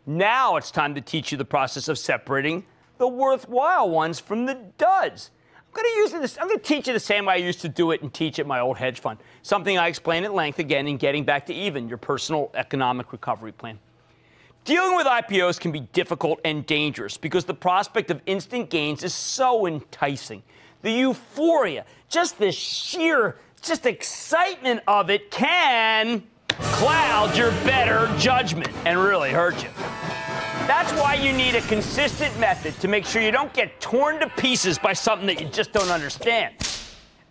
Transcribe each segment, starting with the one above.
Now it's time to teach you the process of separating the worthwhile ones from the duds. I'm going to teach you the same way I used to do it and teach at my old hedge fund. Something I explain at length again in Getting Back to Even, your personal economic recovery plan. Dealing with IPOs can be difficult and dangerous because the prospect of instant gains is so enticing. The euphoria, just the sheer excitement of it can cloud your better judgment and really hurt you. That's why you need a consistent method to make sure you don't get torn to pieces by something that you just don't understand.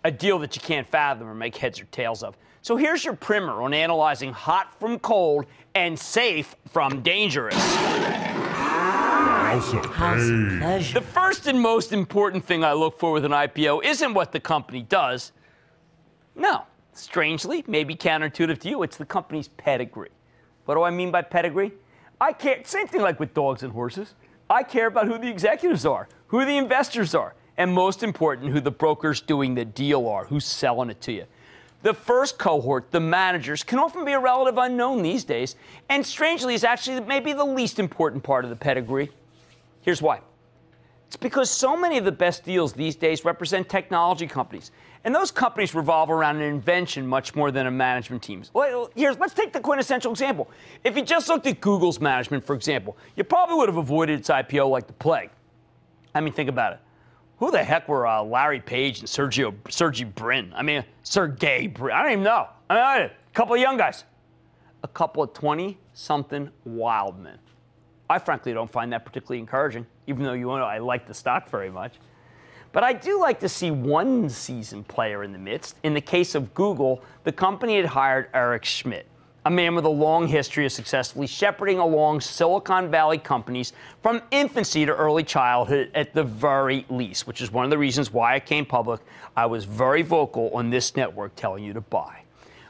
A deal that you can't fathom or make heads or tails of. So here's your primer on analyzing hot from cold and safe from dangerous. House of Pleasure. The first and most important thing I look for with an IPO isn't what the company does. No, strangely, maybe counterintuitive to you, it's the company's pedigree. What do I mean by pedigree? I care, same thing like with dogs and horses. I care about who the executives are, who the investors are, and most important, who the brokers doing the deal are, who's selling it to you. The first cohort, the managers, can often be a relative unknown these days, and strangely is actually maybe the least important part of the pedigree. Here's why. It's because so many of the best deals these days represent technology companies, and those companies revolve around an invention much more than a management team. Let's take the quintessential example. If you just looked at Google's management, for example, you probably would have avoided its IPO like the plague. I mean, think about it. Who the heck were Larry Page and Sergey Brin? Sergey Brin. I don't even know. A couple of young guys. A couple of 20-something wild men. I frankly don't find that particularly encouraging, even though I like the stock very much. But I do like to see one seasoned player in the midst. In the case of Google, the company had hired Eric Schmidt, a man with a long history of successfully shepherding along Silicon Valley companies from infancy to early childhood at the very least, which is one of the reasons why I came public. I was very vocal on this network telling you to buy.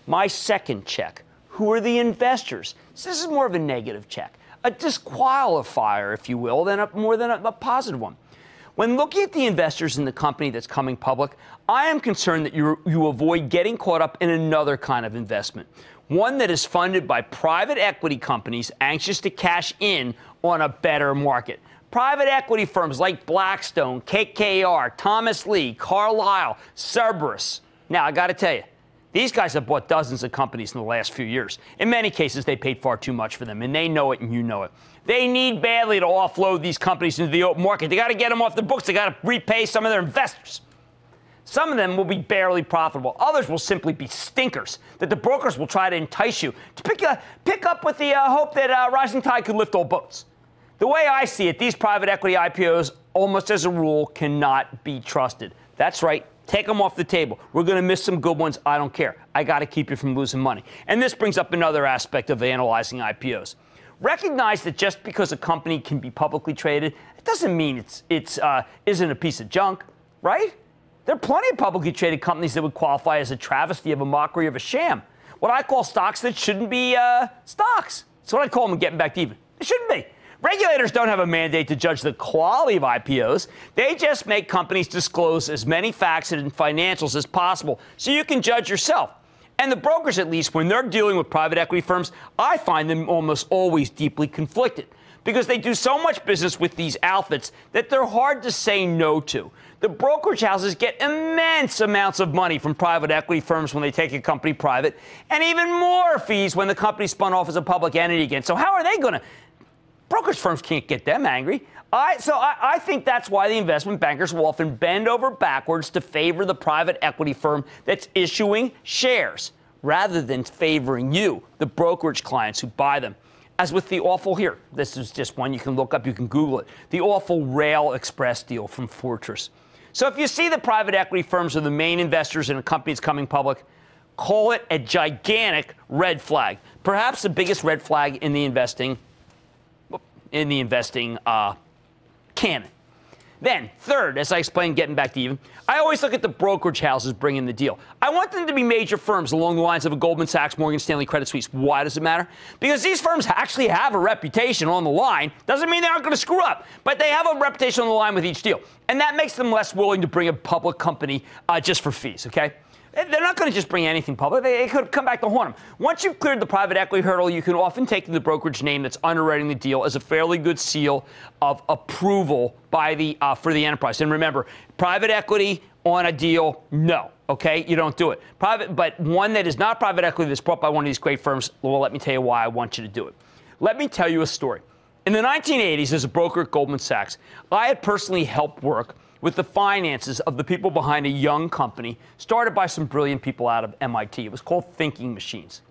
My second check, who are the investors? So this is more of a negative check, a disqualifier, if you will, more than a positive one. When looking at the investors in the company that's coming public, I am concerned that you avoid getting caught up in another kind of investment, one that is funded by private equity companies anxious to cash in on a better market. Private equity firms like Blackstone, KKR, Thomas Lee, Carlyle, Cerberus. Now, I got to tell you, these guys have bought dozens of companies in the last few years. In many cases, they paid far too much for them, and they know it and you know it. They need badly to offload these companies into the open market. They got to get them off the books. They got to repay some of their investors. Some of them will be barely profitable. Others will simply be stinkers that the brokers will try to entice you to pick up with the hope that rising tide could lift all boats. The way I see it, these private equity IPOs, almost as a rule, cannot be trusted. That's right. Take them off the table. We're going to miss some good ones. I don't care. I got to keep you from losing money. And this brings up another aspect of analyzing IPOs. Recognize that just because a company can be publicly traded, it doesn't mean it isn't a piece of junk, right? There are plenty of publicly traded companies that would qualify as a travesty of a mockery of a sham. What I call stocks that shouldn't be stocks. That's what I call them getting back to even. They shouldn't be. Regulators don't have a mandate to judge the quality of IPOs. They just make companies disclose as many facts and financials as possible so you can judge yourself. And the brokers, at least, when they're dealing with private equity firms, I find them almost always deeply conflicted because they do so much business with these outfits that they're hard to say no to. The brokerage houses get immense amounts of money from private equity firms when they take a company private, and even more fees when the company spun off as a public entity again. So how are they going to? Brokerage firms can't get them angry. I think that's why the investment bankers will often bend over backwards to favor the private equity firm that's issuing shares rather than favoring you, the brokerage clients who buy them. As with the awful here, this is just one you can look up, you can Google it, the awful Rail Express deal from Fortress. So if you see the private equity firms are the main investors in a company that's coming public, call it a gigantic red flag, perhaps the biggest red flag in the investing canon. Then, third, as I explained, getting back to even, I always look at the brokerage houses bringing the deal. I want them to be major firms along the lines of a Goldman Sachs, Morgan Stanley, Credit Suisse. Why does it matter? Because these firms actually have a reputation on the line. Doesn't mean they aren't going to screw up, but they have a reputation on the line with each deal. And that makes them less willing to bring a public company just for fees, okay? They're not going to just bring anything public. They could come back to haunt them. Once you've cleared the private equity hurdle, you can often take the brokerage name that's underwriting the deal as a fairly good seal of approval by for the enterprise. And remember, private equity on a deal, no. Okay, you don't do it. But one that is not private equity that's brought by one of these great firms, well, let me tell you why I want you to do it. Let me tell you a story. In the 1980s, as a broker at Goldman Sachs, I had personally helped work with the finances of the people behind a young company started by some brilliant people out of MIT. It was called Thinking Machines.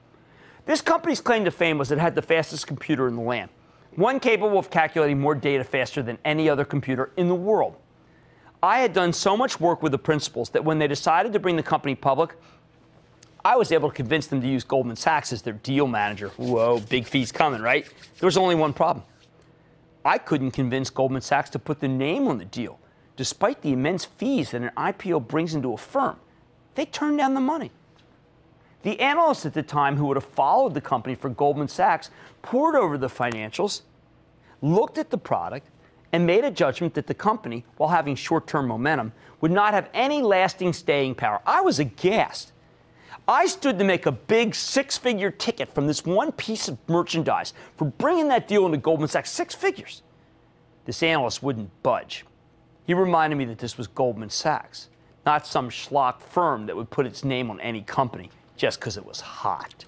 This company's claim to fame was it had the fastest computer in the land, one capable of calculating more data faster than any other computer in the world. I had done so much work with the principals that when they decided to bring the company public, I was able to convince them to use Goldman Sachs as their deal manager. Whoa, big fees coming, right? There was only one problem. I couldn't convince Goldman Sachs to put the name on the deal. Despite the immense fees that an IPO brings into a firm, they turned down the money. The analysts at the time who would have followed the company for Goldman Sachs pored over the financials, looked at the product, and made a judgment that the company, while having short-term momentum, would not have any lasting staying power. I was aghast. I stood to make a big six-figure ticket from this one piece of merchandise for bringing that deal into Goldman Sachs, 6 figures. This analyst wouldn't budge. He reminded me that this was Goldman Sachs, not some schlock firm that would put its name on any company just because it was hot.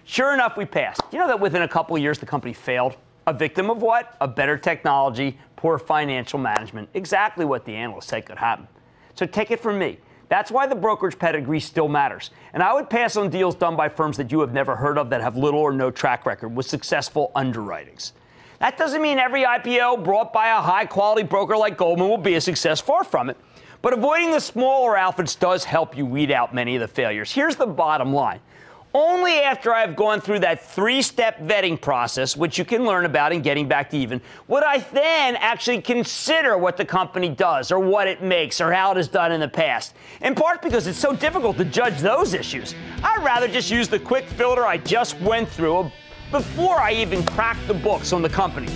Sure enough, we passed. You know that within a couple of years, the company failed? A victim of what? A better technology, poor financial management. Exactly what the analysts said could happen. So take it from me. That's why the brokerage pedigree still matters. And I would pass on deals done by firms that you have never heard of that have little or no track record with successful underwritings. That doesn't mean every IPO brought by a high-quality broker like Goldman will be a success, far from it. But avoiding the smaller outfits does help you weed out many of the failures. Here's the bottom line. Only after I've gone through that 3-step vetting process, which you can learn about in Getting Back to Even, would I then actually consider what the company does or what it makes or how it is done in the past. In part because it's so difficult to judge those issues. I'd rather just use the quick filter I just went through before I even cracked the books on the company.